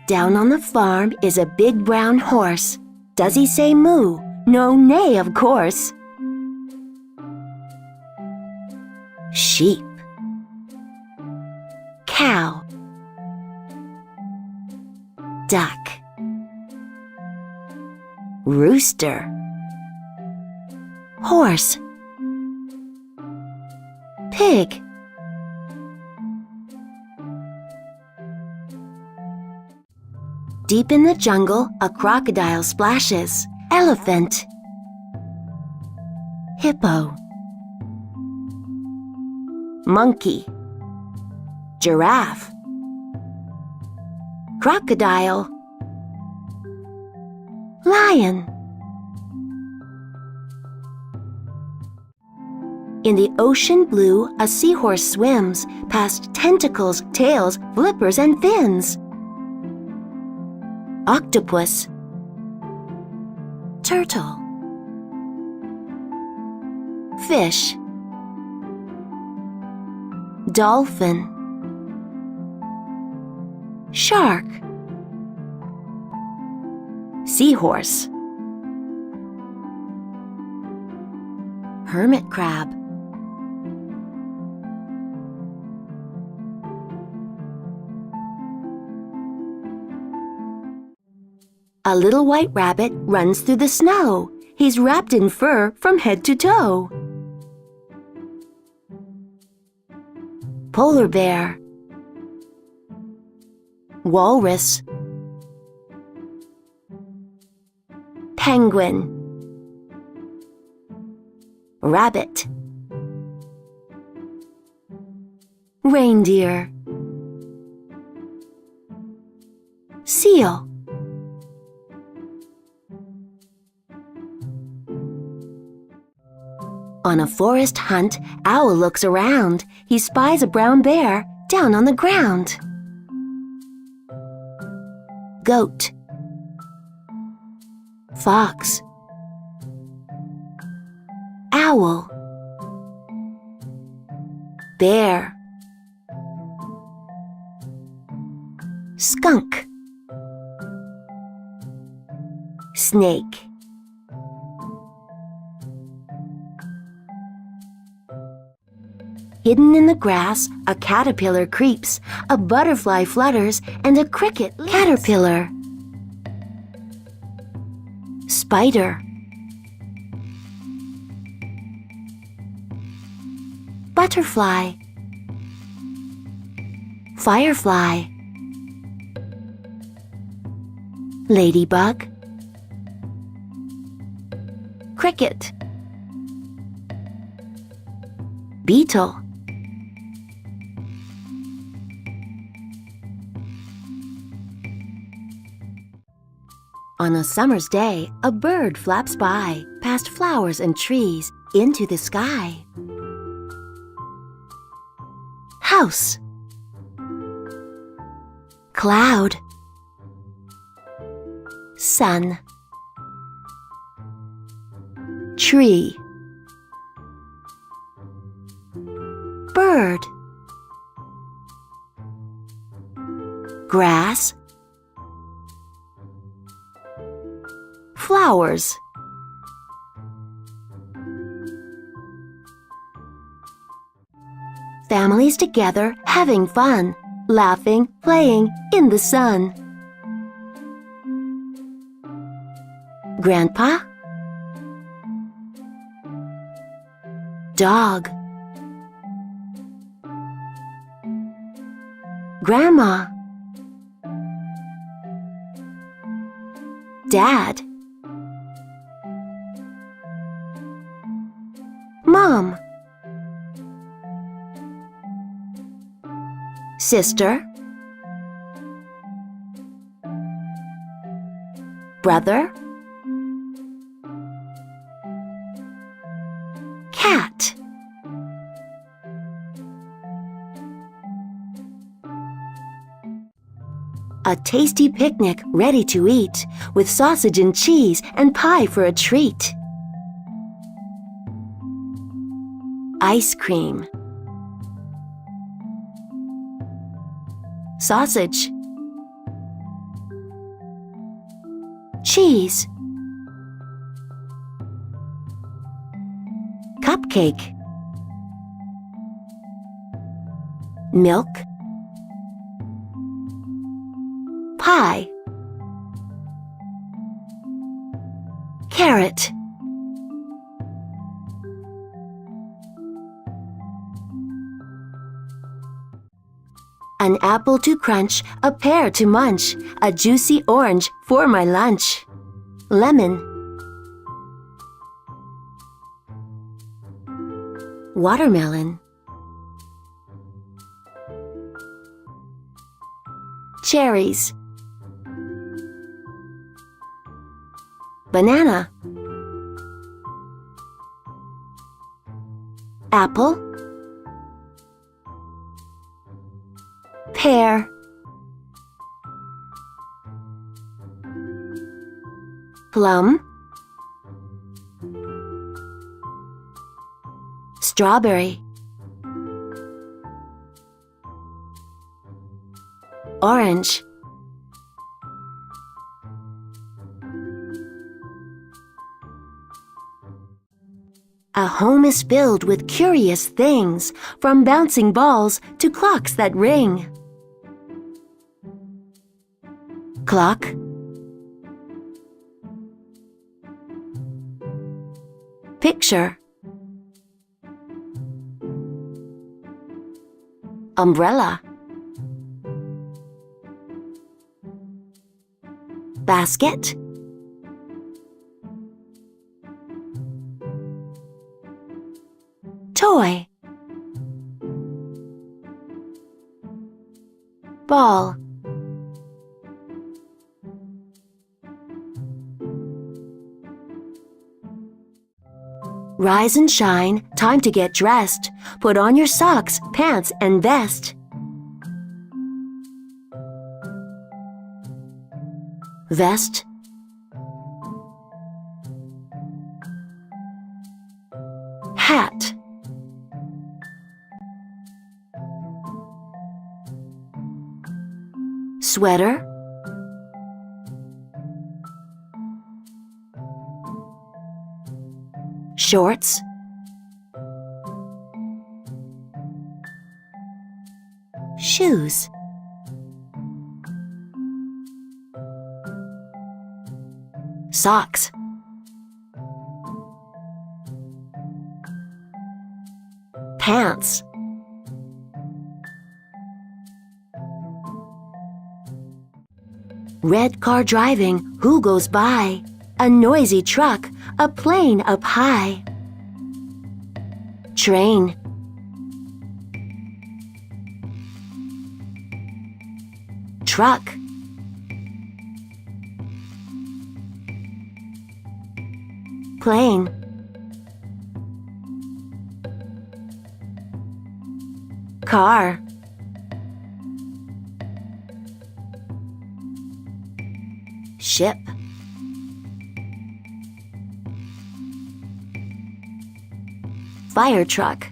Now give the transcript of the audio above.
Down on the farm is a big brown horse. Does he say moo? No, neigh, of course. Sheep. Cow. Duck. Rooster. Horse. Pig. Deep in the jungle, a crocodile splashes. Elephant. Hippo. Monkey. Giraffe. Crocodile. Lion. In the ocean blue, a seahorse swims past tentacles, tails, flippers, and fins. Octopus. Turtle. Fish. Dolphin. Shark. Seahorse. Hermit crab. A little white rabbit runs through the snow. He's wrapped in fur from head to toe. Polar bear. Walrus. Penguin. Rabbit. Reindeer. Seal. On a forest hunt, Owl looks around. He spies a brown bear down on the ground. Goat. Fox. Owl. Bear. Skunk. Snake. Hidden in the grass, a caterpillar creeps, a butterfly flutters, and a cricket caterpillar. Spider. Butterfly. Firefly. Ladybug. Cricket. Beetle. On a summer's day, a bird flaps by, past flowers and trees, into the sky. House. Cloud. Sun. Tree. Bird. Grass. Flowers. Families together having fun, laughing, playing in the sun. Grandpa. Dog. Grandma. Dad. Mom. Sister. Brother. Cat. A tasty picnic ready to eat, with sausage and cheese and pie for a treat. Ice cream. Sausage. cheese, cupcake, milk, pie, carrot, an apple to crunch, a pear to munch, a juicy orange for my lunch, lemon, watermelon, cherries, banana, apple, pear, plum, strawberry, orange, a home is filled with curious things, from bouncing balls to clocks that ring. Clock, picture, umbrella, basket, toy, ball, rise and shine, time to get dressed. Put on your socks, pants, and vest. Vest, hat, sweater, shorts, shoes, socks, pants, red car driving, who goes by? A noisy truck, a plane up high. Train, truck, plane, car, ship, fire truck,